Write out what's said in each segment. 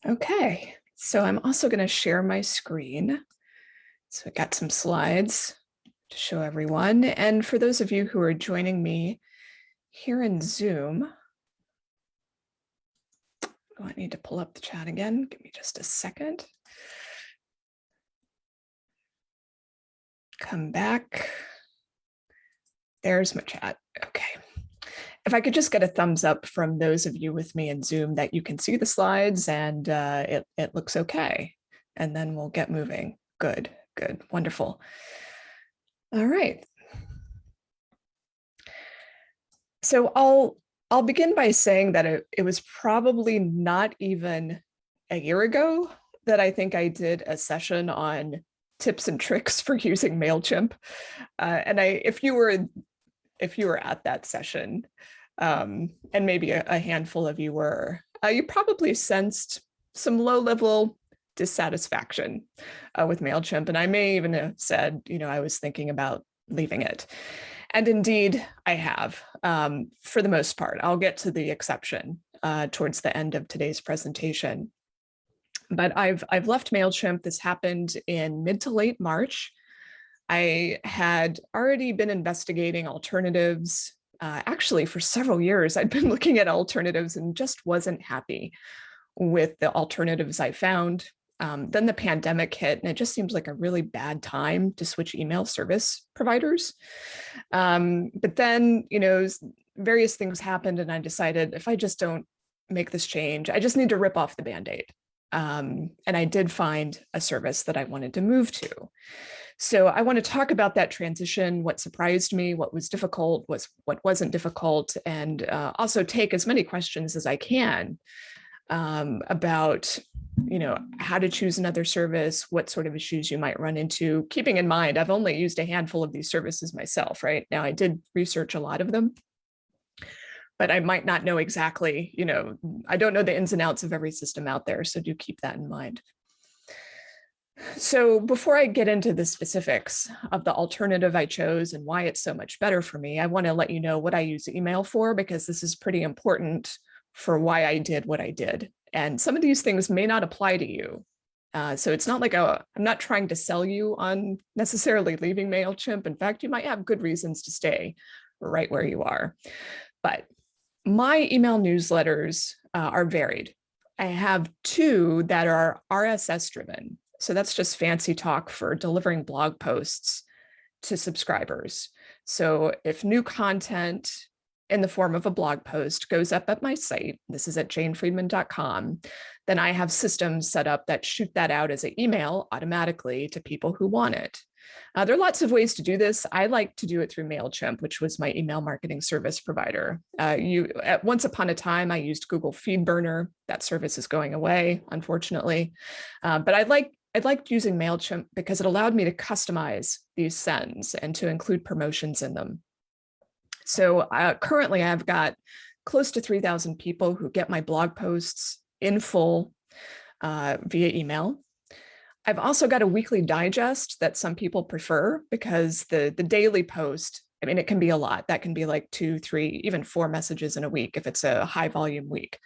Okay, so I'm also going to share my screen. So I got some slides to show everyone. And for those of you who are joining me here in Zoom, oh, I need to pull up the chat again. Give me just a second. Come back. There's my chat. Okay. If I could just get a thumbs up from those of you with me in Zoom that you can see the slides and it looks okay. And then we'll get moving. Good, good, wonderful. All right. So I'll begin by saying that it was probably not even a year ago that I think I did a session on tips and tricks for using Mailchimp. And if you were at that session, and maybe a handful of you were, you probably sensed some low-level dissatisfaction with Mailchimp. And I may even have said, I was thinking about leaving it. And indeed, I have, for the most part. I'll get to the exception towards the end of today's presentation. But I've left Mailchimp. This happened in mid to late March. I had already been investigating alternatives. Actually, for several years, I'd been looking at alternatives and just wasn't happy with the alternatives I found. Then the pandemic hit, and it just seems like a really bad time to switch email service providers. But then, various things happened, and I decided if I just don't make this change, I just need to rip off the Band-Aid. And I did find a service that I wanted to move to. So I want to talk about that transition, what surprised me, what was difficult, what wasn't difficult, and also take as many questions as I can about how to choose another service, what sort of issues you might run into, keeping in mind, I've only used a handful of these services myself, right? Now, I did research a lot of them, but I might not know exactly, I don't know the ins and outs of every system out there, so do keep that in mind. So before I get into the specifics of the alternative I chose and why it's so much better for me, I want to let you know what I use email for, because this is pretty important for why I did what I did. And some of these things may not apply to you. So it's not like I'm not trying to sell you on necessarily leaving Mailchimp. In fact, you might have good reasons to stay right where you are. But my email newsletters are varied. I have two that are RSS driven. So that's just fancy talk for delivering blog posts to subscribers. So if new content in the form of a blog post goes up at my site, this is at janefriedman.com, then I have systems set up that shoot that out as an email automatically to people who want it. There are lots of ways to do this. I like to do it through Mailchimp, which was my email marketing service provider. Once upon a time, I used Google FeedBurner. That service is going away, unfortunately. But I liked using Mailchimp because it allowed me to customize these sends and to include promotions in them. So currently, I've got close to 3,000 people who get my blog posts in full via email. I've also got a weekly digest that some people prefer because the daily post, I mean, it can be a lot. That can be like 2, 3, even 4 messages in a week if it's a high volume week.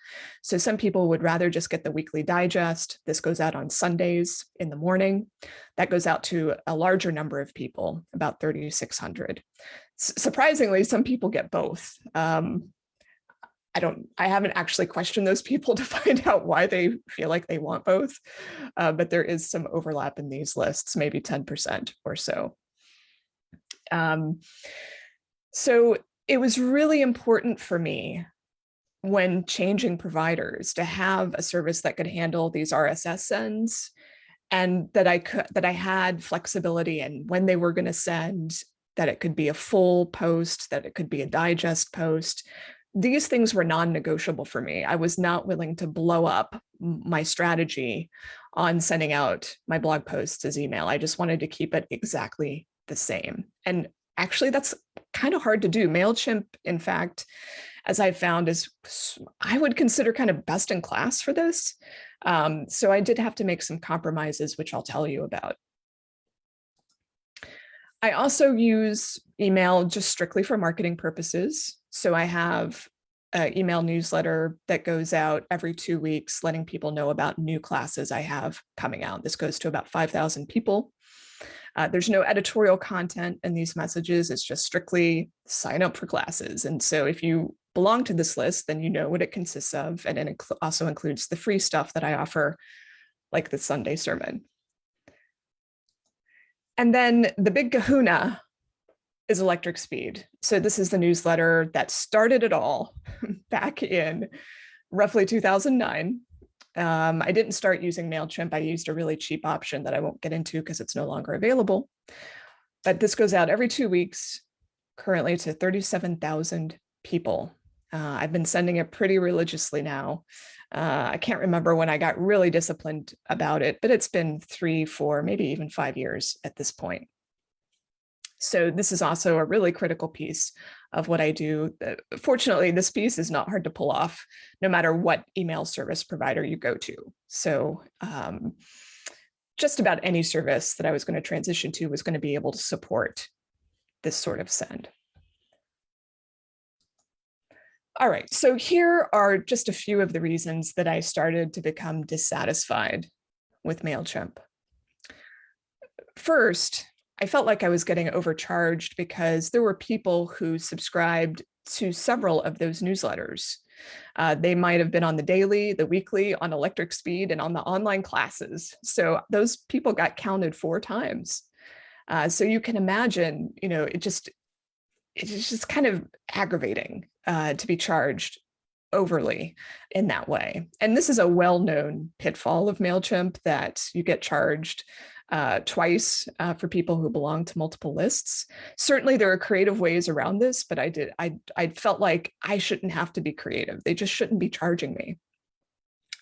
So some people would rather just get the weekly digest. This goes out on Sundays in the morning. That goes out to a larger number of people, about 3,600. Surprisingly, some people get both. I haven't actually questioned those people to find out why they feel like they want both, but there is some overlap in these lists, maybe 10% or so. So it was really important for me when changing providers to have a service that could handle these RSS sends, and that I had flexibility in when they were going to send, that it could be a full post, that it could be a digest post. These things were non-negotiable for me. I was not willing to blow up my strategy on sending out my blog posts as email. I just wanted to keep it exactly the same. And actually, that's kind of hard to do. Mailchimp, in fact, as I found, is I would consider kind of best in class for this. So I did have to make some compromises, which I'll tell you about. I also use email just strictly for marketing purposes. So I have email newsletter that goes out every 2 weeks, letting people know about new classes I have coming out. This goes to about 5,000 people. There's no editorial content in these messages. It's just strictly sign up for classes. And so if you belong to this list, then you know what it consists of. And it also includes the free stuff that I offer, like the Sunday sermon. And then the big kahuna is Electric Speed. So this is the newsletter that started it all back in roughly 2009. I didn't start using Mailchimp. I used a really cheap option that I won't get into because it's no longer available. But this goes out every 2 weeks, currently to 37,000 people. I've been sending it pretty religiously now. I can't remember when I got really disciplined about it, but it's been 3, 4, maybe even 5 years at this point. So this is also a really critical piece of what I do. Fortunately, this piece is not hard to pull off, no matter what email service provider you go to. So just about any service that I was going to transition to was going to be able to support this sort of send. All right, so here are just a few of the reasons that I started to become dissatisfied with Mailchimp. First, I felt like I was getting overcharged because there were people who subscribed to several of those newsletters. They might have been on the daily, the weekly, on Electric Speed, and on the online classes. So those people got counted 4 times. So you can imagine, it's just kind of aggravating to be charged overly in that way. And this is a well-known pitfall of Mailchimp, that you get charged twice for people who belong to multiple lists. Certainly there are creative ways around this, but I felt like I shouldn't have to be creative. They just shouldn't be charging me.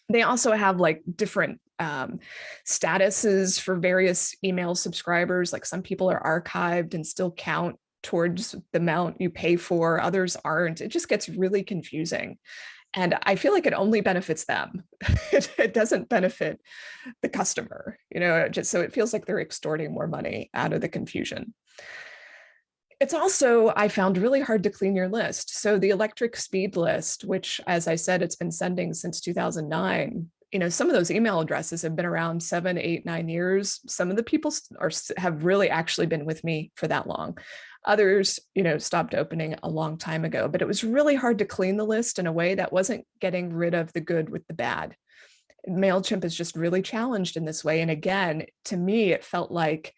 They also have like different statuses for various email subscribers. Like some people are archived and still count towards the amount you pay for, others aren't. It just gets really confusing. And I feel like it only benefits them. It doesn't benefit the customer, just so it feels like they're extorting more money out of the confusion. It's also, I found, really hard to clean your list. So the Electric Speed list, which, as I said, it's been sending since 2009, some of those email addresses have been around 7, 8, 9 years. Some of the people have really actually been with me for that long. Others, stopped opening a long time ago, but it was really hard to clean the list in a way that wasn't getting rid of the good with the bad. Mailchimp is just really challenged in this way. And again, to me, it felt like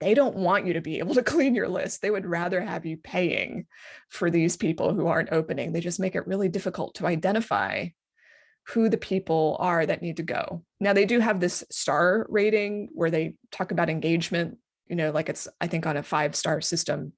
they don't want you to be able to clean your list. They would rather have you paying for these people who aren't opening. They just make it really difficult to identify who the people are that need to go. Now, they do have this star rating where they talk about engagement, like it's, I think, on a 5-star system.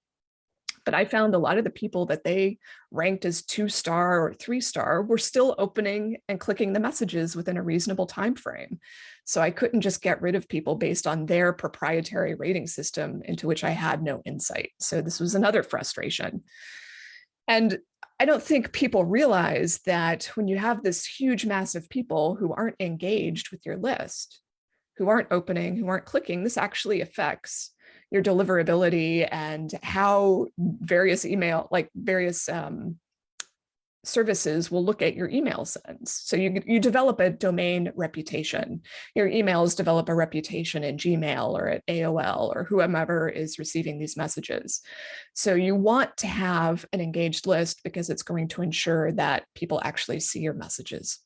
But I found a lot of the people that they ranked as 2-star or 3-star were still opening and clicking the messages within a reasonable time frame. So I couldn't just get rid of people based on their proprietary rating system into which I had no insight. So this was another frustration. And I don't think people realize that when you have this huge mass of people who aren't engaged with your list, who aren't opening, who aren't clicking, this actually affects your deliverability and how various services will look at your email sends. So you develop a domain reputation. Your emails develop a reputation in Gmail or at AOL or whomever is receiving these messages. So you want to have an engaged list because it's going to ensure that people actually see your messages.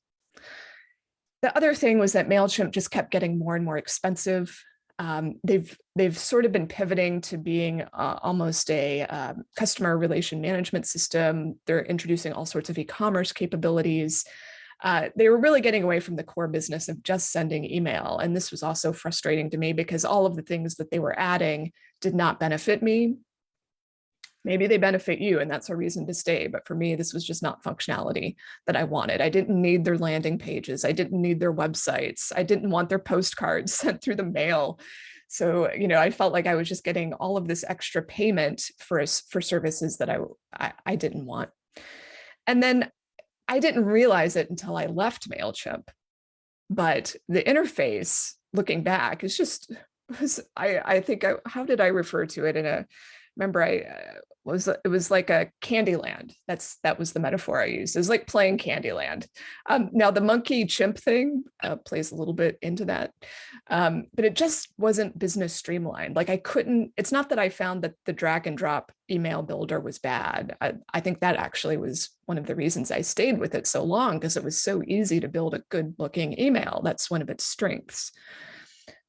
The other thing was that Mailchimp just kept getting more and more expensive. They've sort of been pivoting to being almost a customer relation management system. They're introducing all sorts of e-commerce capabilities. They were really getting away from the core business of just sending email. And this was also frustrating to me because all of the things that they were adding did not benefit me. Maybe they benefit you, and that's a reason to stay. But for me, this was just not functionality that I wanted. I didn't need their landing pages. I didn't need their websites. I didn't want their postcards sent through the mail. So, I felt like I was just getting all of this extra payment for services that I didn't want. And then I didn't realize it until I left Mailchimp. But the interface, looking back, is just, I think, how did I refer to it in a, remember it was like a Candyland. That was the metaphor I used. It was like playing Candyland. Now the monkey chimp thing plays a little bit into that, but it just wasn't business streamlined. Like I couldn't. It's not that I found that the drag and drop email builder was bad. I think that actually was one of the reasons I stayed with it so long, because it was so easy to build a good looking email. That's one of its strengths.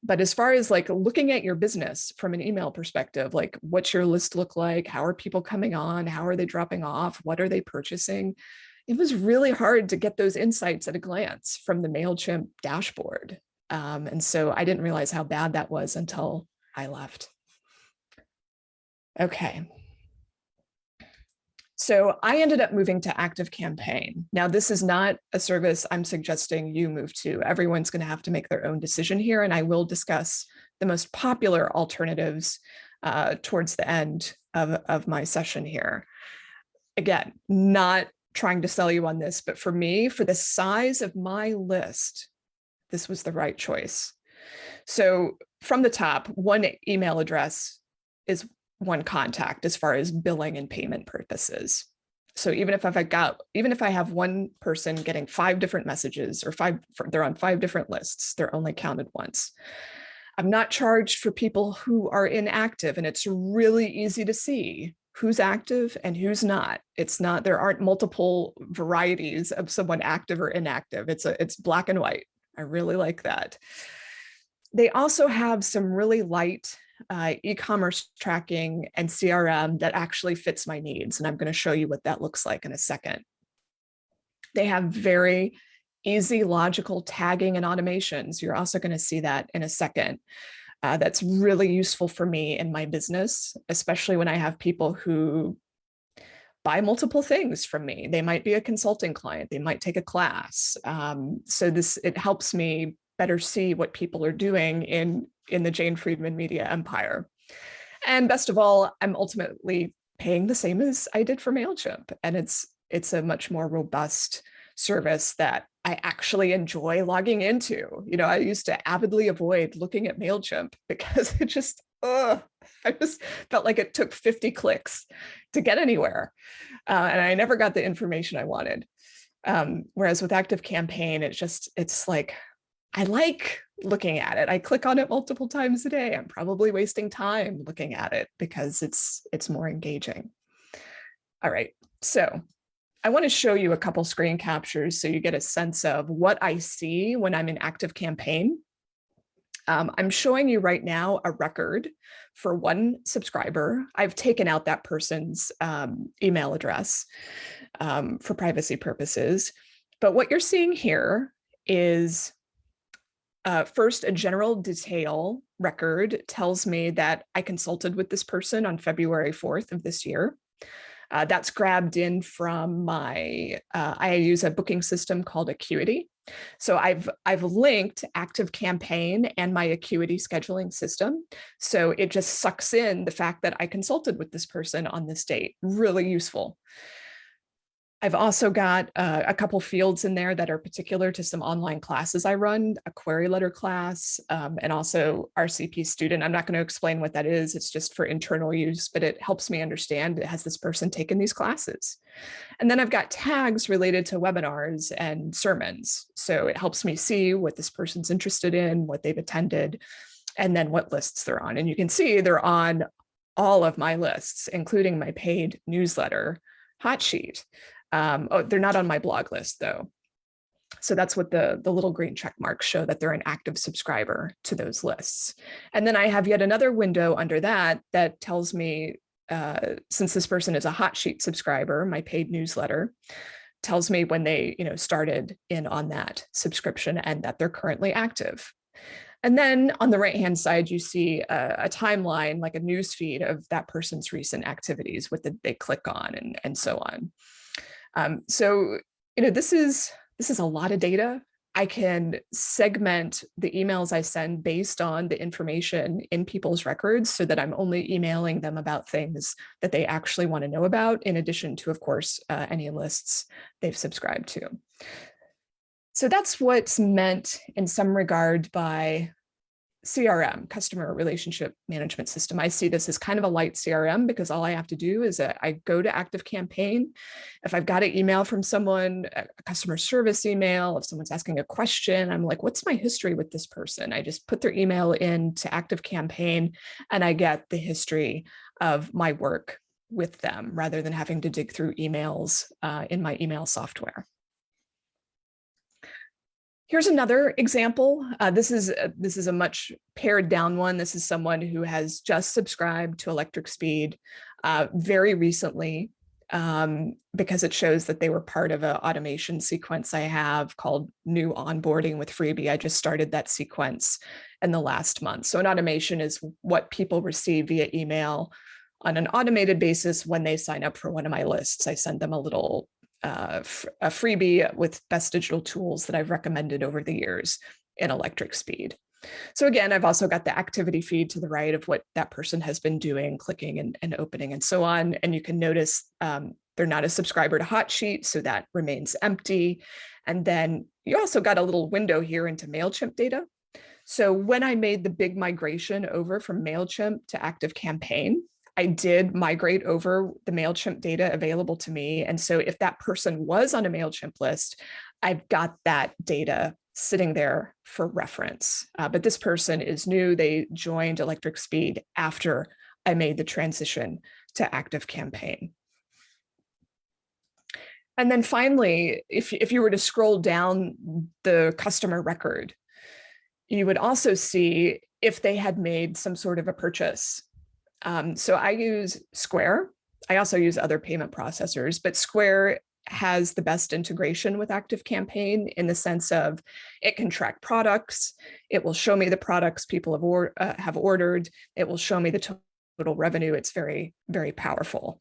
But as far as like looking at your business from an email perspective, like what's your list look like? How are people coming on? How are they dropping off? What are they purchasing? It was really hard to get those insights at a glance from the Mailchimp dashboard. And so I didn't realize how bad that was until I left. Okay. So I ended up moving to ActiveCampaign. Now, this is not a service I'm suggesting you move to. Everyone's going to have to make their own decision here, and I will discuss the most popular alternatives towards the end of my session here. Again, not trying to sell you on this, but for me, for the size of my list, this was the right choice. So from the top, one email address is one contact as far as billing and payment purposes. So even if I have one person getting 5 different messages, or they're on 5 different lists, they're only counted once. I'm not charged for people who are inactive, and it's really easy to see who's active and who's not. There aren't multiple varieties of someone active or inactive. It's black and white. I really like that. They also have some really light e-commerce tracking and CRM that actually fits my needs. And I'm going to show you what that looks like in a second. They have very easy, logical tagging and automations. You're also going to see that in a second. That's really useful for me in my business, especially when I have people who buy multiple things from me. They might be a consulting client. They might take a class. So it helps me better see what people are doing in the Jane Friedman media empire. And best of all, I'm ultimately paying the same as I did for Mailchimp. And it's a much more robust service that I actually enjoy logging into. I used to avidly avoid looking at Mailchimp because it just, I just felt like it took 50 clicks to get anywhere. And I never got the information I wanted. Whereas with ActiveCampaign, it's like, I like looking at it. I click on it multiple times a day. I'm probably wasting time looking at it because it's more engaging. All right, so I want to show you a couple screen captures so you get a sense of what I see when I'm in ActiveCampaign. I'm showing you right now a record for one subscriber. I've taken out that person's email address for privacy purposes. But what you're seeing here is first, a general detail record tells me that I consulted with this person on February 4th of this year. That's grabbed in from I use a booking system called Acuity. So I've linked ActiveCampaign and my Acuity scheduling system. So it just sucks in the fact that I consulted with this person on this date. Really useful. I've also got a couple fields in there that are particular to some online classes I run, a query letter class, and also RCP student. I'm not going to explain what that is. It's just for internal use, but it helps me understand, has this person taken these classes? And then I've got tags related to webinars and sermons. So it helps me see what this person's interested in, what they've attended, and then what lists they're on. And you can see they're on all of my lists, including my paid newsletter hot sheet. They're not on my blog list though. So that's what the little green check marks show, that they're an active subscriber to those lists. And then I have yet another window under that tells me, since this person is a hot sheet subscriber, my paid newsletter tells me when they started in on that subscription and that they're currently active. And then on the right-hand side, you see a timeline, like a news feed of that person's recent activities, what did they click on, and so on. So, this is a lot of data. I can segment the emails I send based on the information in people's records so that I'm only emailing them about things that they actually want to know about, in addition to, of course, any lists they've subscribed to. So that's what's meant in some regard by CRM, customer relationship management system. I see this as kind of a light CRM because all I have to do is I go to ActiveCampaign. If I've got an email from someone, a customer service email, if someone's asking a question, I'm like, what's my history with this person? I just put their email into ActiveCampaign and I get the history of my work with them rather than having to dig through emails in my email software. Here's another example. This is a much pared down one. This is someone who has just subscribed to Electric Speed very recently because it shows that they were part of an automation sequence I have called New Onboarding with Freebie. I just started that sequence in the last month. So an automation is what people receive via email on an automated basis when they sign up for one of my lists. I send them a little a freebie with best digital tools that I've recommended over the years in Electric Speed. So again, I've also got the activity feed to the right of what that person has been doing, clicking and opening and so on. And you can notice they're not a subscriber to Hotsheet, so that remains empty. And then you also got a little window here into Mailchimp data. So when I made the big migration over from Mailchimp to ActiveCampaign, I did migrate over the Mailchimp data available to me. And so if that person was on a Mailchimp list, I've got that data sitting there for reference. But this person is new. They joined Electric Speed after I made the transition to ActiveCampaign. And then finally, if you were to scroll down the customer record, you would also see if they had made some sort of a purchase. So I use Square. I also use other payment processors, but Square has the best integration with ActiveCampaign in the sense of it can track products. It will show me the products people have ordered. It will show me the total revenue. It's very, very powerful.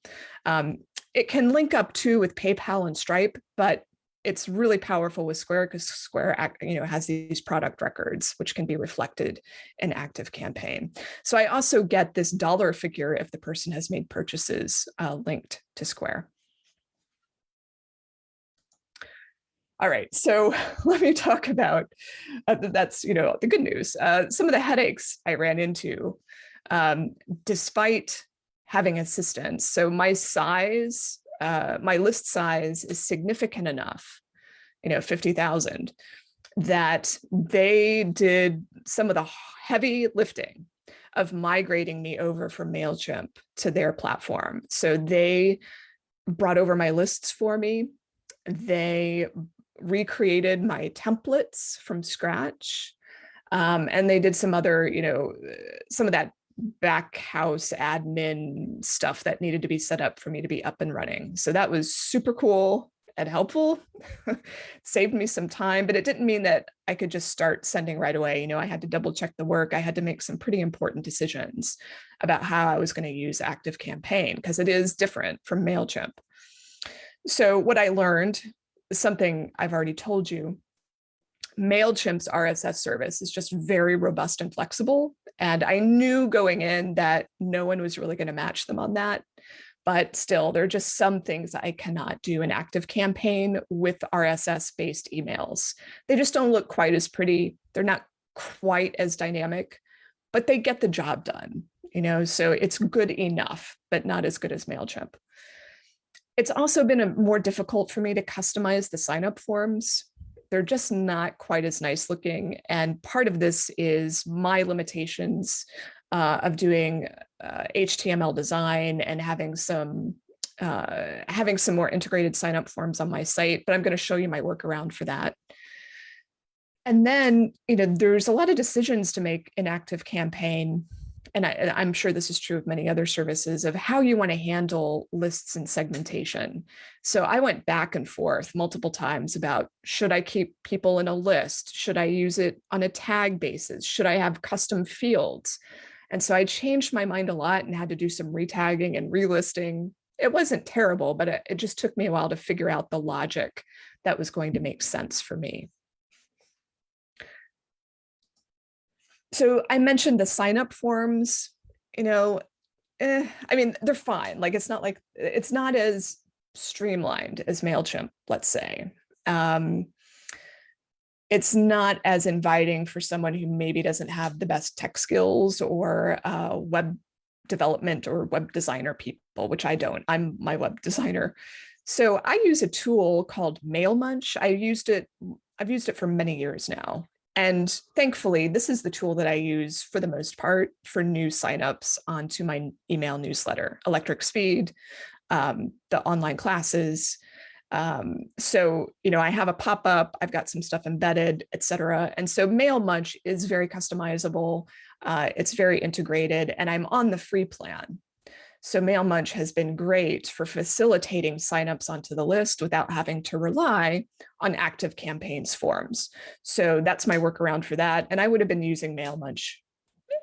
It can link up too with PayPal and Stripe, but it's really powerful with Square because Square, has these product records, which can be reflected in ActiveCampaign. So I also get this dollar figure if the person has made purchases linked to Square. All right, so let me talk about that's the good news. Some of the headaches I ran into, despite having assistance. So my size. My list size is significant enough, 50,000, that they did some of the heavy lifting of migrating me over from Mailchimp to their platform. So they brought over my lists for me. They recreated my templates from scratch. And they did some other, some of that back house admin stuff that needed to be set up for me to be up and running. So that was super cool and helpful. Saved me some time, but it didn't mean that I could just start sending right away. I had to double check the work. I had to make some pretty important decisions about how I was going to use ActiveCampaign because it is different from Mailchimp. So what I learned is something I've already told you. Mailchimp's RSS service is just very robust and flexible. And I knew going in that no one was really going to match them on that. But still, there are just some things I cannot do in ActiveCampaign with RSS-based emails. They just don't look quite as pretty. They're not quite as dynamic, but they get the job done. So it's good enough, but not as good as Mailchimp. It's also been more difficult for me to customize the sign-up forms. They're just not quite as nice looking. And part of this is my limitations of doing HTML design and having some more integrated sign-up forms on my site, but I'm going to show you my workaround for that. And then, there's a lot of decisions to make in ActiveCampaign, and I'm sure this is true of many other services, of how you want to handle lists and segmentation. So I went back and forth multiple times about, should I keep people in a list? Should I use it on a tag basis? Should I have custom fields? And so I changed my mind a lot and had to do some retagging and relisting. It wasn't terrible, but it just took me a while to figure out the logic that was going to make sense for me. So I mentioned the sign-up forms, they're fine. It's not as streamlined as Mailchimp, let's say. it's not as inviting for someone who maybe doesn't have the best tech skills or web development or web designer people, which I don't. I'm my web designer. So I use a tool called MailMunch. I've used it for many years now. And thankfully, this is the tool that I use for the most part for new signups onto my email newsletter, Electric Speed, the online classes. So, I have a pop-up, I've got some stuff embedded, et cetera. And so MailMunch is very customizable. It's very integrated, and I'm on the free plan. So MailMunch has been great for facilitating signups onto the list without having to rely on ActiveCampaign's forms. So that's my workaround for that. And I would have been using MailMunch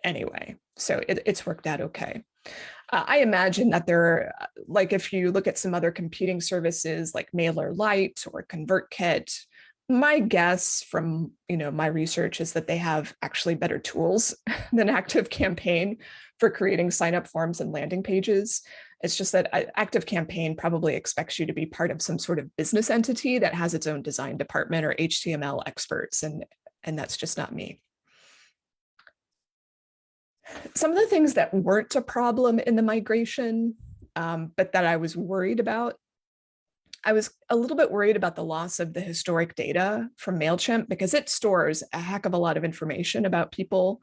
anyway. So it's worked out okay. I imagine that there, like if you look at some other competing services like MailerLite or ConvertKit, my guess from my research is that they have actually better tools than ActiveCampaign for creating sign-up forms and landing pages. It's just that ActiveCampaign probably expects you to be part of some sort of business entity that has its own design department or HTML experts, and that's just not me. Some of the things that weren't a problem in the migration, but that I was worried about, I was a little bit worried about the loss of the historic data from Mailchimp because it stores a heck of a lot of information about people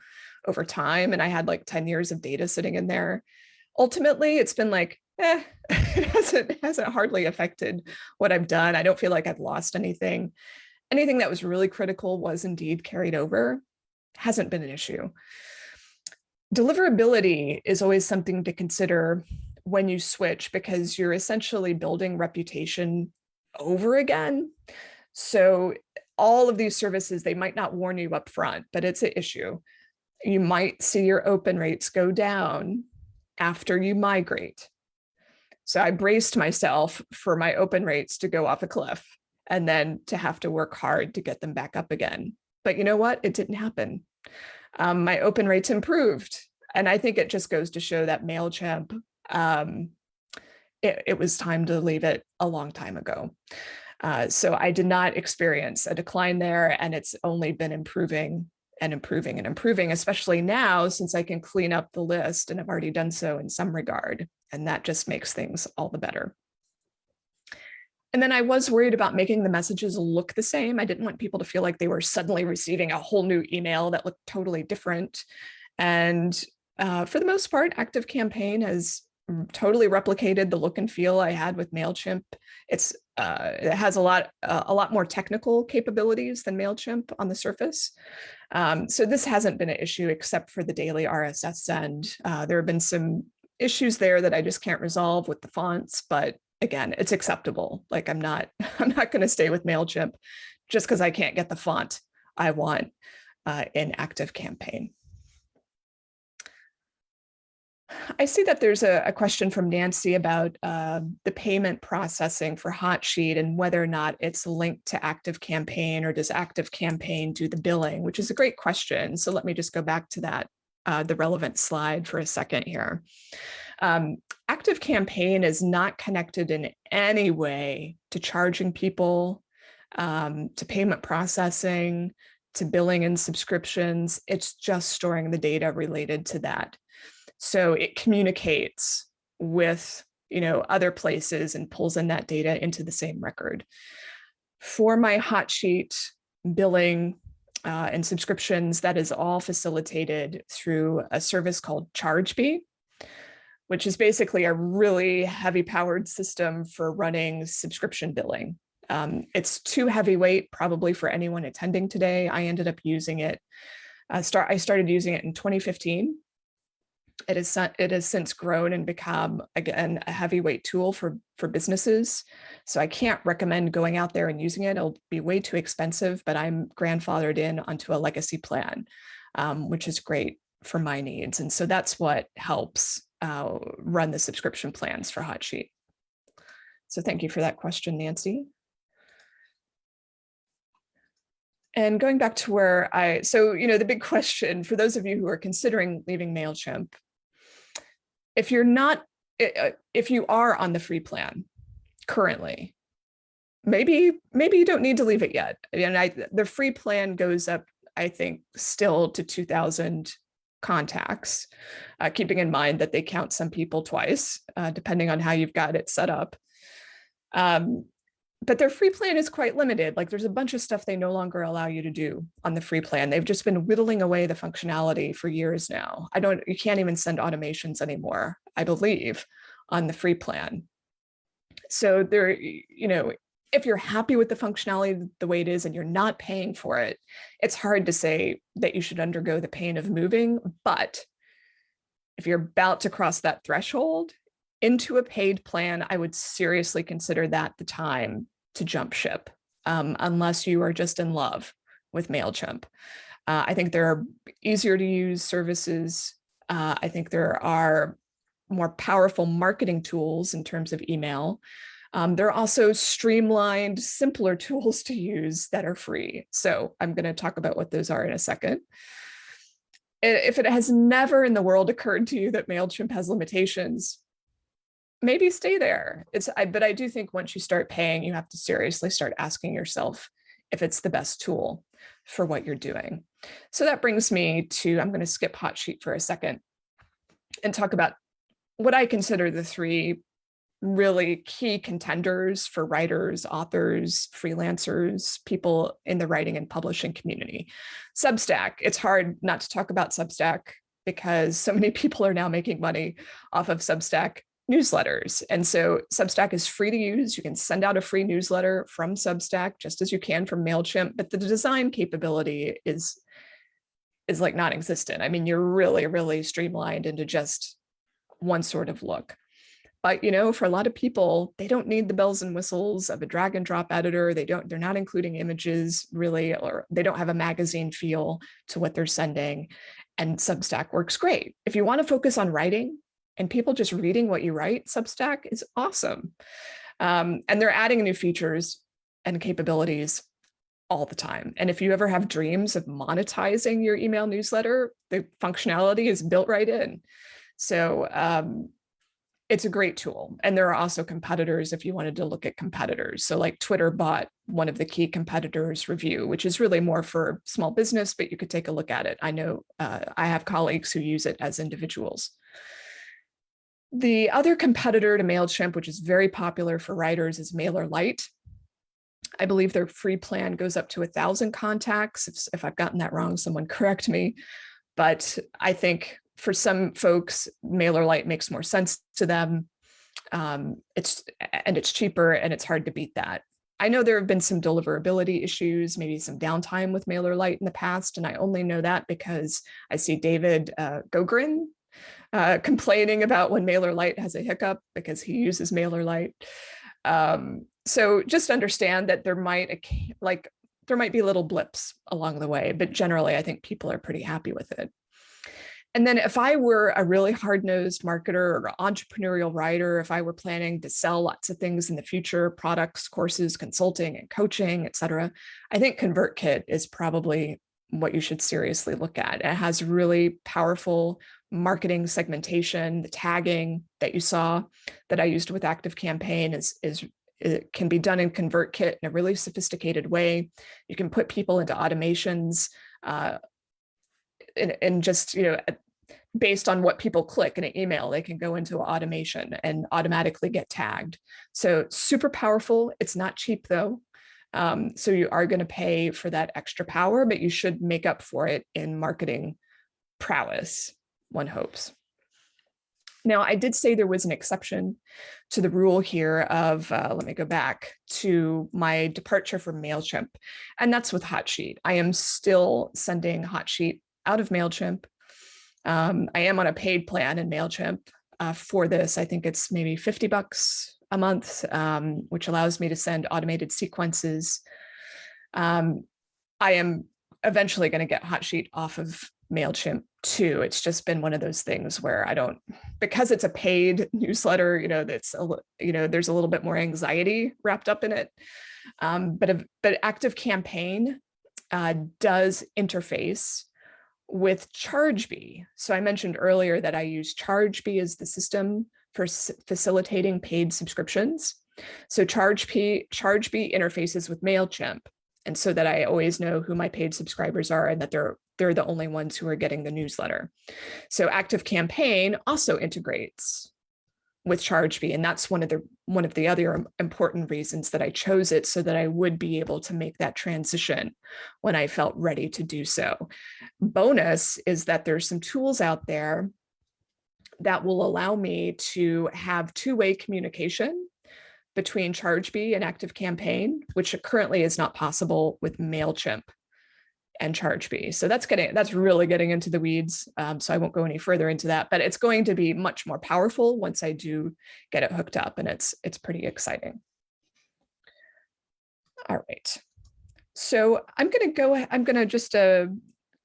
over time. And I had like 10 years of data sitting in there. Ultimately, it's been like, it hasn't hardly affected what I've done. I don't feel like I've lost anything. Anything that was really critical was indeed carried over. Hasn't been an issue. Deliverability is always something to consider when you switch because you're essentially building reputation over again. So all of these services, they might not warn you up front, but it's an issue. You might see your open rates go down after you migrate. So I braced myself for my open rates to go off a cliff and then to have to work hard to get them back up again. But you know what? It didn't happen. My open rates improved. And I think it just goes to show that Mailchimp, it was time to leave it a long time ago. So I did not experience a decline there, and it's only been improving and improving and improving, especially now since I can clean up the list, and I've already done so in some regard, and that just makes things all the better. And then I was worried about making the messages look the same. I didn't want people to feel like they were suddenly receiving a whole new email that looked totally different. And for the most part, ActiveCampaign has totally replicated the look and feel I had with Mailchimp. It has a lot more technical capabilities than Mailchimp on the surface. So this hasn't been an issue except for the daily RSS send. There have been some issues there that I just can't resolve with the fonts, but again, it's acceptable. Like I'm not going to stay with Mailchimp just because I can't get the font I want in ActiveCampaign. I see that there's a question from Nancy about the payment processing for Hotsheet and whether or not it's linked to ActiveCampaign or does ActiveCampaign do the billing, which is a great question. So let me just go back to that, the relevant slide for a second here. ActiveCampaign is not connected in any way to charging people, to payment processing, to billing and subscriptions. It's just storing the data related to that. So it communicates with other places and pulls in that data into the same record. For my Hotsheet billing and subscriptions, that is all facilitated through a service called ChargeBee, which is basically a really heavy powered system for running subscription billing. It's too heavyweight probably for anyone attending today. I ended up using it. I started using it in 2015. It has since grown and become, again, a heavyweight tool for businesses. So I can't recommend going out there and using it. It'll be way too expensive, but I'm grandfathered in onto a legacy plan, which is great for my needs. And so that's what helps run the subscription plans for Hotsheet. So thank you for that question, Nancy. And going back to where the big question for those of you who are considering leaving Mailchimp, if you are on the free plan currently, maybe you don't need to leave it yet. And the free plan goes up, I think, still to 2,000 contacts, keeping in mind that they count some people twice, depending on how you've got it set up. But their free plan is quite limited. Like, there's a bunch of stuff they no longer allow you to do on the free plan. They've just been whittling away the functionality for years now. You can't even send automations anymore, I believe, on the free plan. So there, if you're happy with the functionality the way it is and you're not paying for it, it's hard to say that you should undergo the pain of moving. But if you're about to cross that threshold into a paid plan, I would seriously consider that the time to jump ship, unless you are just in love with Mailchimp. I think there are easier to use services. I think there are more powerful marketing tools in terms of email. There are also streamlined, simpler tools to use that are free. So I'm going to talk about what those are in a second. If it has never in the world occurred to you that Mailchimp has limitations, maybe stay there. But I do think once you start paying, you have to seriously start asking yourself if it's the best tool for what you're doing. So that brings me to, I'm going to skip Hotsheet for a second and talk about what I consider the three really key contenders for writers, authors, freelancers, people in the writing and publishing community. Substack. It's hard not to talk about Substack because so many people are now making money off of Substack newsletters. And so Substack is free to use. You can send out a free newsletter from Substack just as you can from Mailchimp, but the design capability is like non-existent. I mean, you're really, really streamlined into just one sort of look. But, for a lot of people, they don't need the bells and whistles of a drag and drop editor. They're not including images really, or they don't have a magazine feel to what they're sending. And Substack works great. If you want to focus on writing and people just reading what you write, Substack is awesome. And they're adding new features and capabilities all the time. And if you ever have dreams of monetizing your email newsletter, the functionality is built right in. So it's a great tool. And there are also competitors if you wanted to look at competitors. So like Twitter bought one of the key competitors review, which is really more for small business, but you could take a look at it. I know I have colleagues who use it as individuals. The other competitor to Mailchimp, which is very popular for writers, is MailerLite. I believe their free plan goes up to 1,000 contacts. If I've gotten that wrong, someone correct me. But I think for some folks, MailerLite makes more sense to them. It's cheaper and it's hard to beat that. I know there have been some deliverability issues, maybe some downtime with MailerLite in the past, and I only know that because I see David Gogrin complaining about when MailerLite has a hiccup because he uses MailerLite. So just understand that there might be little blips along the way, but generally I think people are pretty happy with it. And then if I were a really hard-nosed marketer or entrepreneurial writer, if I were planning to sell lots of things in the future, products, courses, consulting and coaching, et cetera, I think ConvertKit is probably what you should seriously look at. It has really powerful marketing segmentation. The tagging that you saw that I used with ActiveCampaign it can be done in ConvertKit in a really sophisticated way. You can put people into automations and just, based on what people click in an email, they can go into automation and automatically get tagged. So super powerful. It's not cheap though. So you are going to pay for that extra power, but you should make up for it in marketing prowess, one hopes. Now, I did say there was an exception to the rule here of, let me go back to my departure from Mailchimp, and that's with Hotsheet. I am still sending Hotsheet out of Mailchimp. I am on a paid plan in Mailchimp for this. I think it's maybe $50 a month, which allows me to send automated sequences. I am eventually going to get Hotsheet off of Mailchimp too. It's just been one of those things where because it's a paid newsletter, there's a little bit more anxiety wrapped up in it. But ActiveCampaign does interface with Chargebee. So I mentioned earlier that I use Chargebee as the system for facilitating paid subscriptions. So ChargeBee interfaces with Mailchimp, and so that I always know who my paid subscribers are and that they're the only ones who are getting the newsletter. So ActiveCampaign also integrates with ChargeBee, and that's one of the other important reasons that I chose it, so that I would be able to make that transition when I felt ready to do so. Bonus is that there's some tools out there that will allow me to have two-way communication between ChargeBee and ActiveCampaign, which currently is not possible with Mailchimp and ChargeBee. So that's really getting into the weeds. So I won't go any further into that, but it's going to be much more powerful once I do get it hooked up, and it's pretty exciting. All right. So I'm going to just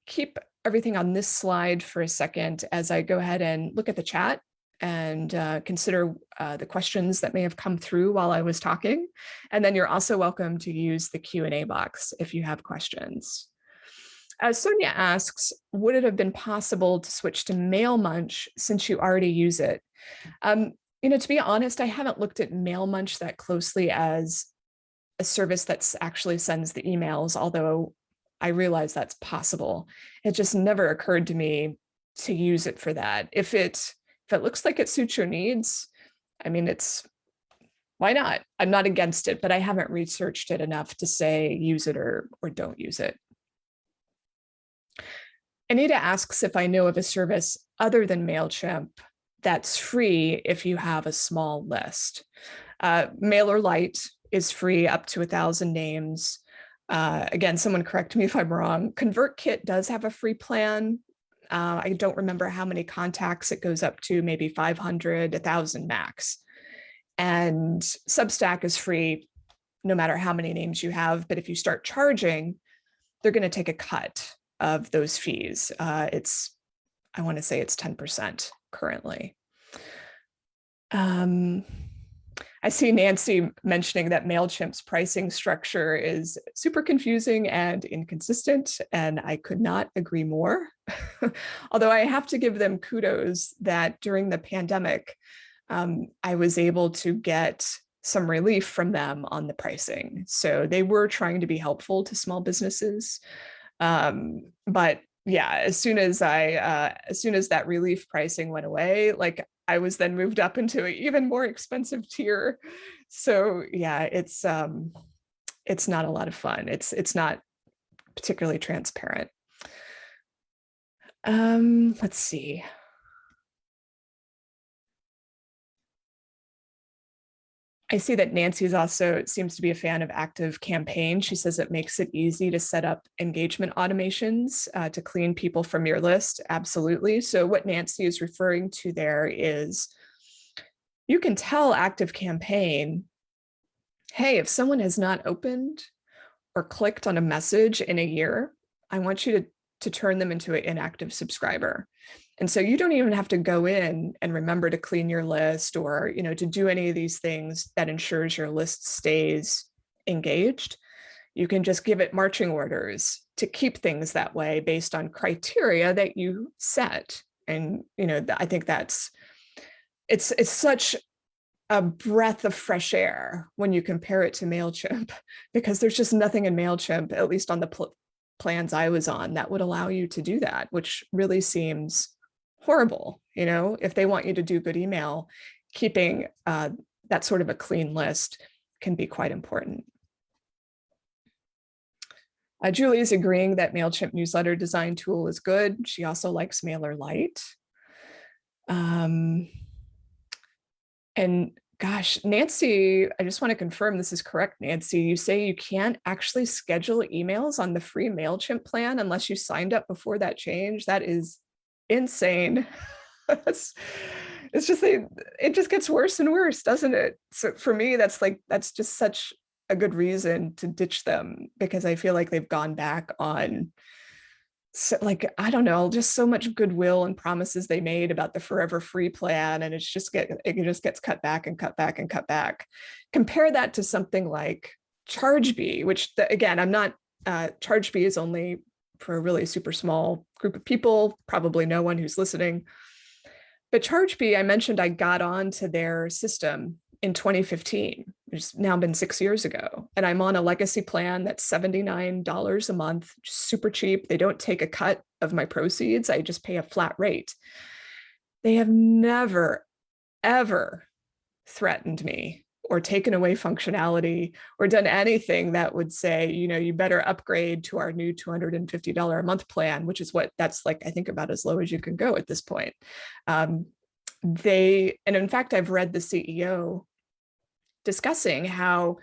keep everything on this slide for a second as I go ahead and look at the chat and consider the questions that may have come through while I was talking. And then you're also welcome to use the Q&A box if you have questions. Sonia asks, would it have been possible to switch to MailMunch since you already use it? To be honest, I haven't looked at MailMunch that closely as a service that actually sends the emails, although I realize that's possible. It just never occurred to me to use it for that. If it looks like it suits your needs, I mean, why not? I'm not against it, but I haven't researched it enough to say use it or don't use it. Anita asks if I know of a service other than Mailchimp that's free if you have a small list. MailerLite is free up to 1,000 names. Again, someone correct me if I'm wrong. ConvertKit does have a free plan. I don't remember how many contacts it goes up to, maybe 500, 1,000 max. And Substack is free no matter how many names you have. But if you start charging, they're going to take a cut of those fees. I want to say it's 10% currently. I see Nancy mentioning that Mailchimp's pricing structure is super confusing and inconsistent, and I could not agree more. Although I have to give them kudos that during the pandemic, I was able to get some relief from them on the pricing. So they were trying to be helpful to small businesses. But yeah, as soon as that relief pricing went away, like I was then moved up into an even more expensive tier. So yeah, it's not a lot of fun. It's not particularly transparent. Let's see. I see that Nancy's also seems to be a fan of ActiveCampaign. She says it makes it easy to set up engagement automations to clean people from your list. Absolutely. So what Nancy is referring to there is you can tell ActiveCampaign, hey, if someone has not opened or clicked on a message in a year, I want you to turn them into an inactive subscriber. And so you don't even have to go in and remember to clean your list or, to do any of these things that ensures your list stays engaged. You can just give it marching orders to keep things that way based on criteria that you set. And, I think it's such a breath of fresh air when you compare it to Mailchimp, because there's just nothing in Mailchimp, at least on the plans I was on, that would allow you to do that, which really seems horrible. If they want you to do good email, keeping that sort of a clean list can be quite important. Julie is agreeing that Mailchimp newsletter design tool is good. She also likes MailerLite. And gosh, Nancy, I just want to confirm this is correct, Nancy. You say you can't actually schedule emails on the free Mailchimp plan unless you signed up before that change. That is insane. It just gets worse and worse, doesn't it? So for me, that's just such a good reason to ditch them, because I feel like they've gone back on, I don't know, just so much goodwill and promises they made about the forever free plan, and it just gets cut back and cut back and cut back. Compare that to something like ChargeBee, which again, ChargeBee is only for a really super small group of people, probably no one who's listening. But ChargeBee, I mentioned I got onto their system in 2015. It's now been 6 years ago. And I'm on a legacy plan that's $79 a month, super cheap. They don't take a cut of my proceeds. I just pay a flat rate. They have never, ever threatened me or taken away functionality or done anything that would say, you better upgrade to our new $250 a month plan, which is what that's like, I think about as low as you can go at this point. And in fact, I've read the CEO discussing how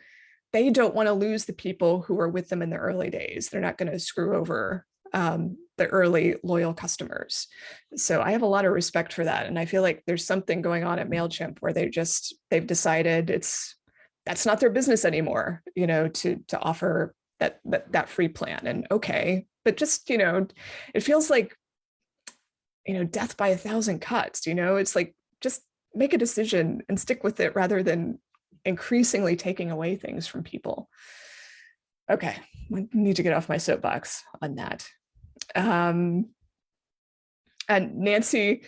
they don't want to lose the people who are with them in the early days. They're not going to screw over the early loyal customers. So I have a lot of respect for that. And I feel like there's something going on at Mailchimp where they've decided that's not their business anymore, to offer that free plan. And okay, but just, it feels like, death by 1,000 cuts, it's like, just make a decision and stick with it rather than increasingly taking away things from people. Okay, I need to get off my soapbox on that. And Nancy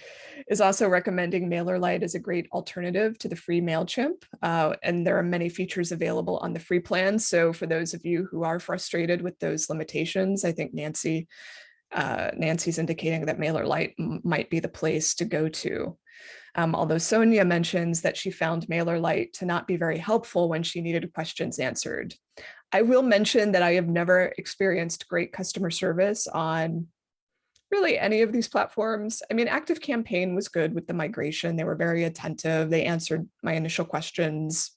is also recommending MailerLite as a great alternative to the free Mailchimp. And there are many features available on the free plan. So for those of you who are frustrated with those limitations, I think Nancy's indicating that MailerLite might be the place to go to. Although Sonia mentions that she found MailerLite to not be very helpful when she needed questions answered. I will mention that I have never experienced great customer service on really any of these platforms. I mean, ActiveCampaign was good with the migration. They were very attentive. They answered my initial questions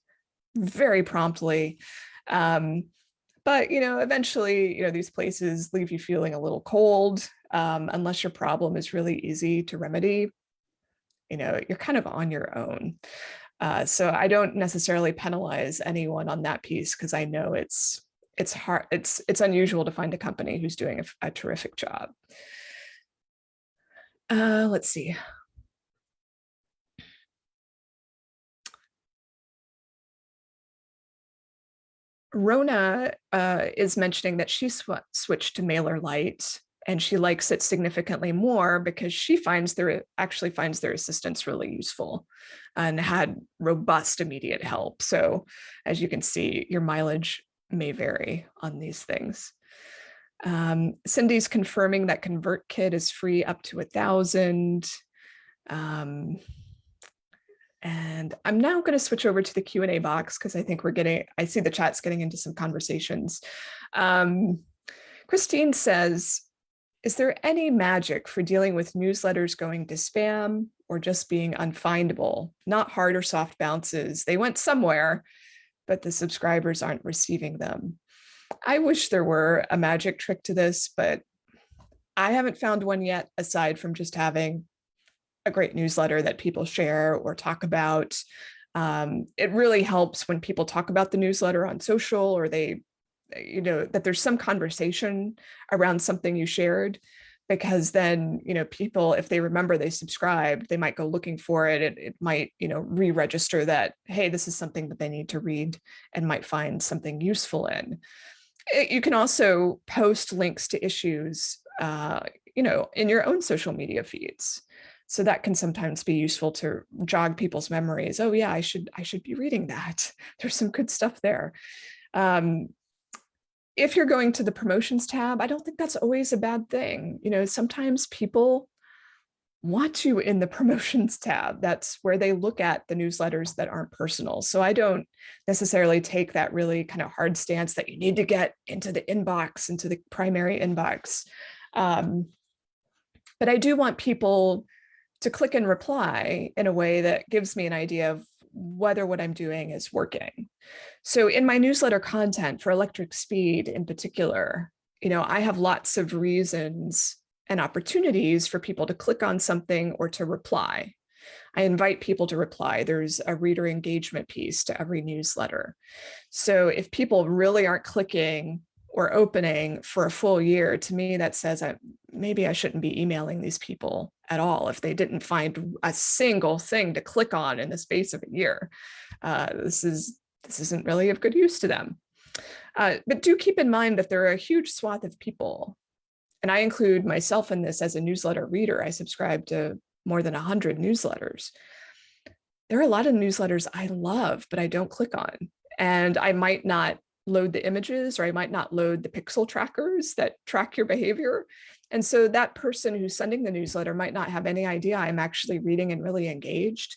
very promptly. But, eventually, these places leave you feeling a little cold unless your problem is really easy to remedy. You're kind of on your own. So I don't necessarily penalize anyone on that piece because I know it's hard. It's unusual to find a company who's doing a terrific job. Let's see. Rona is mentioning that she switched to MailerLite and she likes it significantly more because she actually finds their assistance really useful and had robust immediate help. So as you can see, your mileage may vary on these things. Cindy's confirming that ConvertKit is free up to 1,000. And I'm now going to switch over to the Q&A box because I think I see the chat's getting into some conversations. Christine says, is there any magic for dealing with newsletters going to spam or just being unfindable? Not hard or soft bounces. They went somewhere, but the subscribers aren't receiving them. I wish there were a magic trick to this, but I haven't found one yet, aside from just having a great newsletter that people share or talk about. It really helps when people talk about the newsletter on social, or that there's some conversation around something you shared, because then, people, if they remember they subscribed, they might go looking for it. It might, re-register that, hey, this is something that they need to read and might find something useful in. You can also post links to issues, in your own social media feeds. So that can sometimes be useful to jog people's memories. Oh yeah, I should be reading that. There's some good stuff there. If you're going to the promotions tab, I don't think that's always a bad thing. Sometimes people want you in the promotions tab. That's where they look at the newsletters that aren't personal. So I don't necessarily take that really kind of hard stance that you need to get into the inbox, into the primary inbox. But I do want people to click and reply in a way that gives me an idea of whether what I'm doing is working. So in my newsletter content for Electric Speed in particular, I have lots of reasons and opportunities for people to click on something or to reply. I invite people to reply. There's a reader engagement piece to every newsletter. So if people really aren't clicking or opening for a full year, to me, that says maybe I shouldn't be emailing these people at all if they didn't find a single thing to click on in the space of a year. This isn't really of good use to them. But do keep in mind that there are a huge swath of people, and I include myself in this as a newsletter reader. I subscribe to more than 100 newsletters. There are a lot of newsletters I love, but I don't click on. and I might not load the images, or I might not load the pixel trackers that track your behavior. And so that person who's sending the newsletter might not have any idea I'm actually reading and really engaged.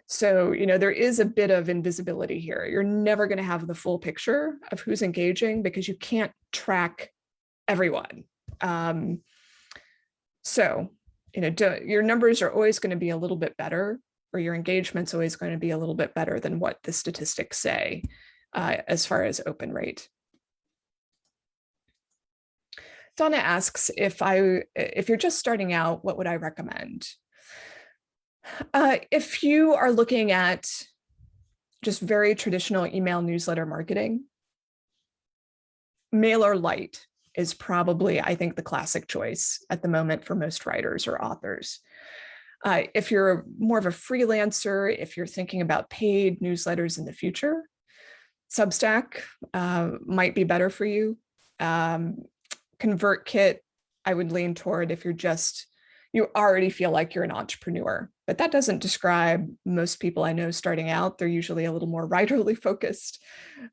So, there is a bit of invisibility here. You're never going to have the full picture of who's engaging because you can't track everyone. So, your numbers are always going to be a little bit better, or your engagement's always going to be a little bit better than what the statistics say as far as open rate. Donna asks, if you're just starting out, what would I recommend? If you are looking at just very traditional email newsletter marketing, MailerLite is probably, I think, the classic choice at the moment for most writers or authors. If you're more of a freelancer, if you're thinking about paid newsletters in the future, Substack might be better for you. ConvertKit, I would lean toward if you already feel like you're an entrepreneur, but that doesn't describe most people I know starting out. They're usually a little more writerly focused.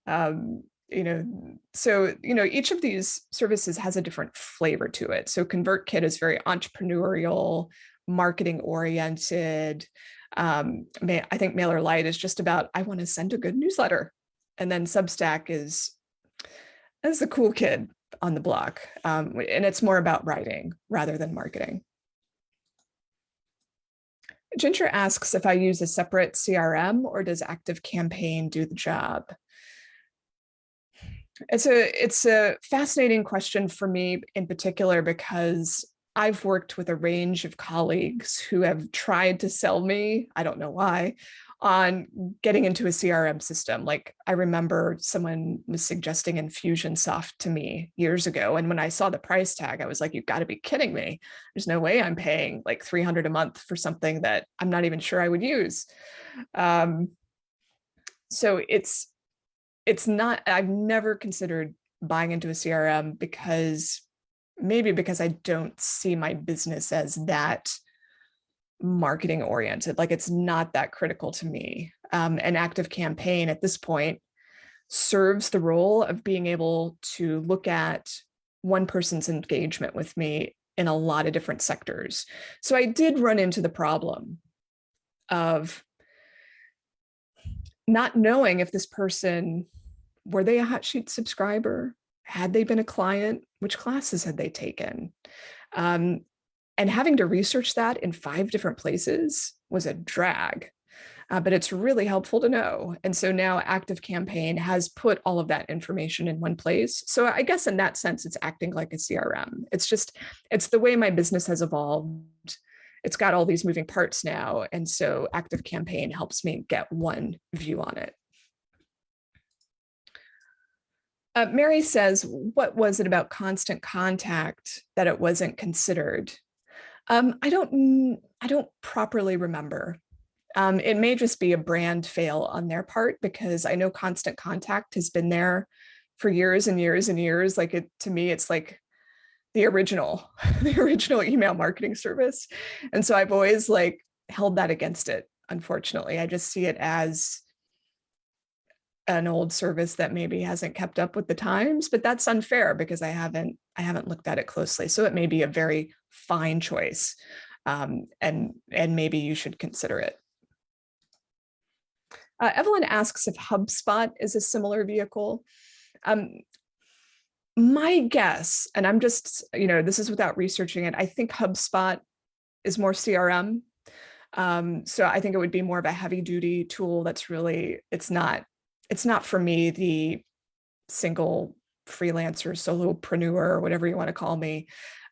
So each of these services has a different flavor to it. So ConvertKit is very entrepreneurial, marketing oriented. I think MailerLite is just about, I want to send a good newsletter. And then Substack is the cool kid on the block. And it's more about writing rather than marketing. Ginger asks if I use a separate CRM or does ActiveCampaign do the job? It's a fascinating question for me in particular, because I've worked with a range of colleagues who have tried to sell me, I don't know why, on getting into a CRM system. Like, I remember someone was suggesting Infusionsoft to me years ago. And when I saw the price tag, I was like, you've got to be kidding me. There's no way I'm paying like $300 a month for something that I'm not even sure I would use. So it's not, I've never considered buying into a CRM because I don't see my business as that marketing oriented. Like, it's not that critical to me. And ActiveCampaign at this point serves the role of being able to look at one person's engagement with me in a lot of different sectors. So I did run into the problem of not knowing if this person, were they a hot sheet subscriber? Had they been a client? Which classes had they taken? And having to research that in 5 different places was a drag, but it's really helpful to know. And so now ActiveCampaign has put all of that information in one place. So I guess in that sense, it's acting like a CRM. It's the way my business has evolved. It's got all these moving parts now. And so ActiveCampaign helps me get one view on it. Mary says, what was it about Constant Contact that it wasn't considered? I don't properly remember. It may just be a brand fail on their part, because I know Constant Contact has been there for years and years and years. Like, to me, it's like the original email marketing service. And so I've always held that against it. Unfortunately, I just see it as an old service that maybe hasn't kept up with the times, but that's unfair because I haven't looked at it closely. So it may be a very fine choice, and maybe you should consider it. Evelyn asks if HubSpot is a similar vehicle. My guess, and I'm just, this is without researching it, I think HubSpot is more CRM. So I think it would be more of a heavy duty tool that's really, it's not for me, the single freelancer, solopreneur, or whatever you want to call me.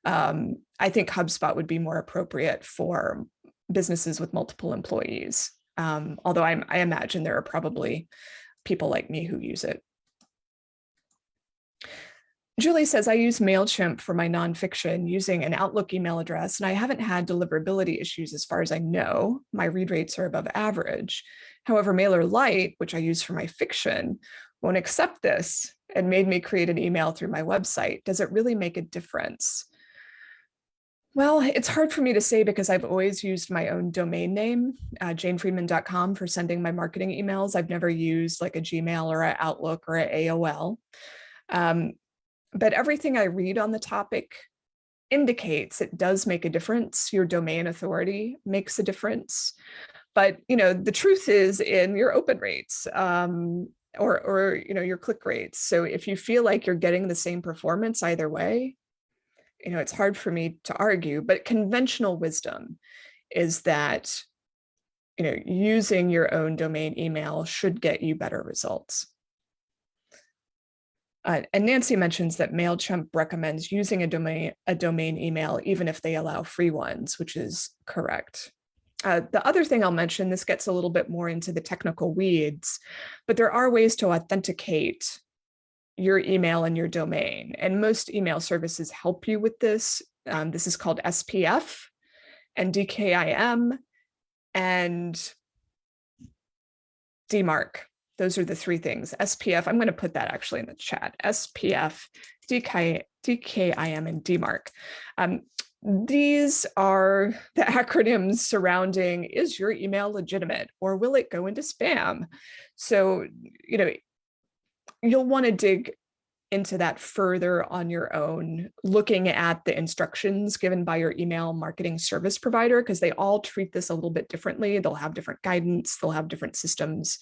I think HubSpot would be more appropriate for businesses with multiple employees. Although I imagine there are probably people like me who use it. Julie says, I use Mailchimp for my nonfiction using an Outlook email address, and I haven't had deliverability issues as far as I know. My read rates are above average. However, MailerLite, which I use for my fiction, won't accept this and made me create an email through my website. Does it really make a difference? Well, it's hard for me to say because I've always used my own domain name, janefriedman.com, for sending my marketing emails. I've never used like a Gmail or an Outlook or an AOL. But everything I read on the topic indicates it does make a difference. Your domain authority makes a difference. But the truth is in your open rates, or your click rates. So if you feel like you're getting the same performance either way, it's hard for me to argue, but conventional wisdom is that, using your own domain email should get you better results. And Nancy mentions that Mailchimp recommends using a domain email, even if they allow free ones, which is correct. The other thing I'll mention, this gets a little bit more into the technical weeds, but there are ways to authenticate your email and your domain. And most email services help you with this. This is called SPF and DKIM and DMARC. Those are the three things. SPF, I'm going to put that actually in the chat. SPF, DKIM, and DMARC. These are the acronyms surrounding, is your email legitimate or will it go into spam? So, you'll want to dig into that further on your own, looking at the instructions given by your email marketing service provider, because they all treat this a little bit differently. They'll have different guidance, they'll have different systems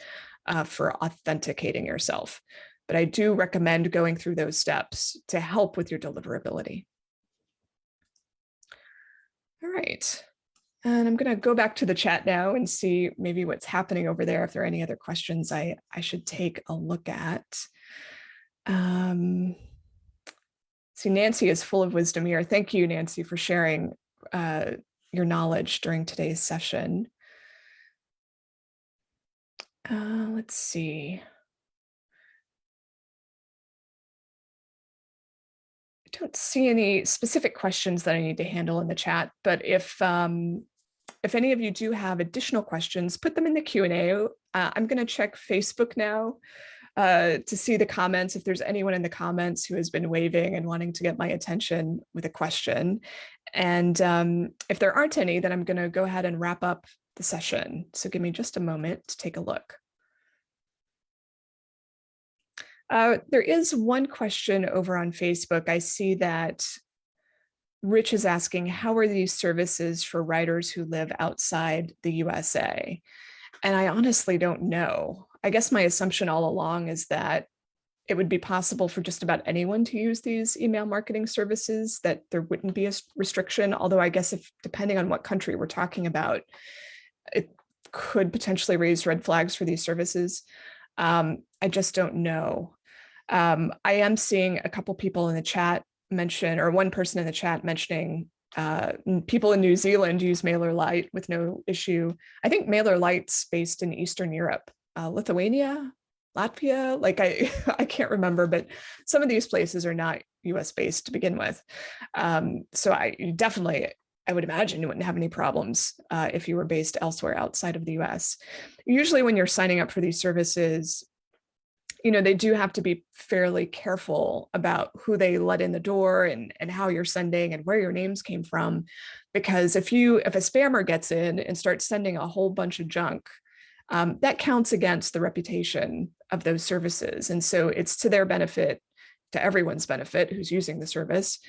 for authenticating yourself. But I do recommend going through those steps to help with your deliverability. All right. And I'm going to go back to the chat now and see maybe what's happening over there. If there are any other questions I should take a look at. See, Nancy is full of wisdom here. Thank you, Nancy, for sharing your knowledge during today's session. Let's see. I don't see any specific questions that I need to handle in the chat, but if any of you do have additional questions, put them in the Q&A. I'm going to check Facebook now to see the comments, if there's anyone in the comments who has been waving and wanting to get my attention with a question. And if there aren't any, then I'm going to go ahead and wrap up the session. So give me just a moment to take a look. There is one question over on Facebook. I see that Rich is asking, how are these services for writers who live outside the USA? And I honestly don't know. I guess my assumption all along is that it would be possible for just about anyone to use these email marketing services, that there wouldn't be a restriction. Although I guess if depending on what country we're talking about, it could potentially raise red flags for these services. I just don't know. I am seeing a couple people in the chat mention, or one person in the chat mentioning people in New Zealand use MailerLite with no issue. I think MailerLite's based in Eastern Europe, Lithuania, Latvia, like I can't remember, but some of these places are not US based to begin with. So I would imagine you wouldn't have any problems if you were based elsewhere outside of the US. Usually when you're signing up for these services, they do have to be fairly careful about who they let in the door and how you're sending and where your names came from. Because if a spammer gets in and starts sending a whole bunch of junk, that counts against the reputation of those services. And so it's to their benefit, to everyone's benefit who's using the service,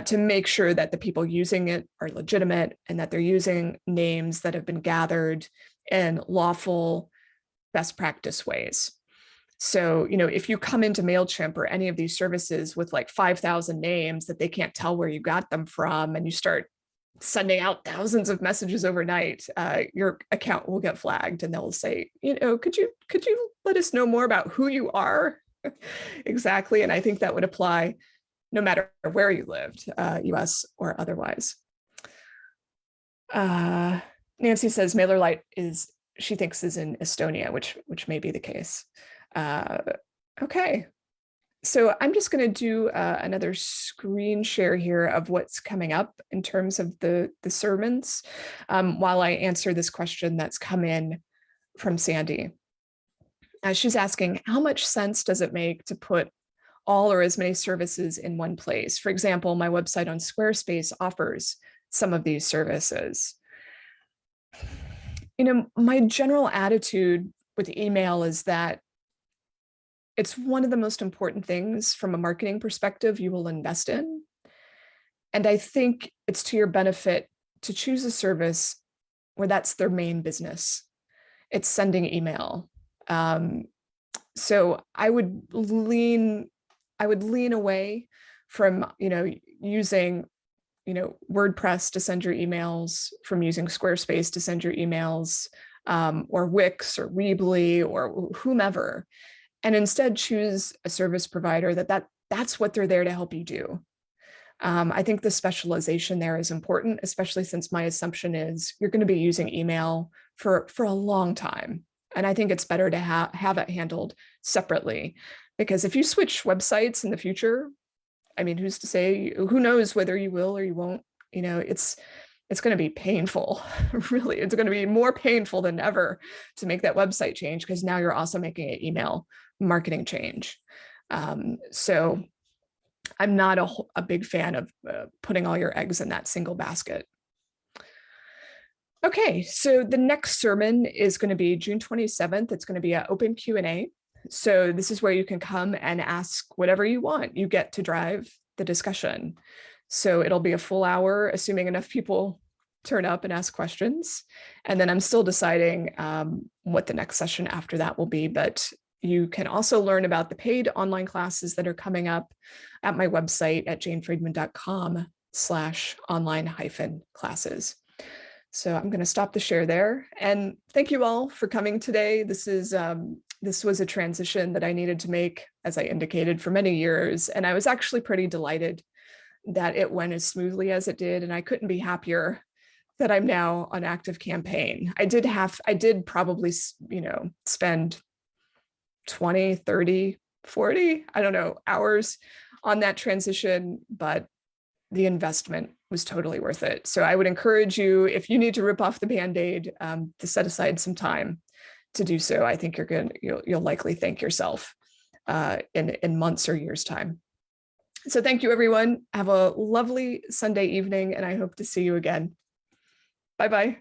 to make sure that the people using it are legitimate and that they're using names that have been gathered in lawful, best practice ways. So, if you come into Mailchimp or any of these services with like 5,000 names that they can't tell where you got them from, and you start sending out thousands of messages overnight, your account will get flagged and they'll say, could you let us know more about who you are? Exactly. And I think that would apply no matter where you lived, US or otherwise. Nancy says MailerLite she thinks is in Estonia, which may be the case. Okay, so I'm just going to do another screen share here of what's coming up in terms of the sermons while I answer this question that's come in from Sandy. She's asking, how much sense does it make to put all or as many services in one place? For example, my website on Squarespace offers some of these services. My general attitude with email is that it's one of the most important things from a marketing perspective you will invest in. And I think it's to your benefit to choose a service where that's their main business. It's sending email. So I would lean away from, using, WordPress to send your emails, from using Squarespace to send your emails, or Wix or Weebly or whomever, and instead choose a service provider that's what they're there to help you do. I think the specialization there is important, especially since my assumption is you're going to be using email for a long time. And I think it's better to have it handled separately, because if you switch websites in the future, I mean, who's to say, who knows whether you will or you won't, it's going to be painful. Really, it's going to be more painful than ever to make that website change, because now you're also making an email marketing change. So I'm not a big fan of putting all your eggs in that single basket. Okay, so the next sermon is going to be June 27th. It's going to be an open Q&A. So this is where you can come and ask whatever you want. You get to drive the discussion. So it'll be a full hour, assuming enough people turn up and ask questions. And then I'm still deciding what the next session after that will be. But you can also learn about the paid online classes that are coming up at my website at janefriedman.com/online-classes. So I'm going to stop the share there. And thank you all for coming today. This was a transition that I needed to make, as I indicated, for many years. And I was actually pretty delighted that it went as smoothly as it did. And I couldn't be happier that I'm now on ActiveCampaign. I did probably, spend 20, 30, 40, I don't know, hours on that transition, but the investment was totally worth it. So I would encourage you, if you need to rip off the Band-Aid, to set aside some time to do so. I think you'll likely thank yourself in months or years' time. So thank you, everyone. Have a lovely Sunday evening, and I hope to see you again. Bye-bye.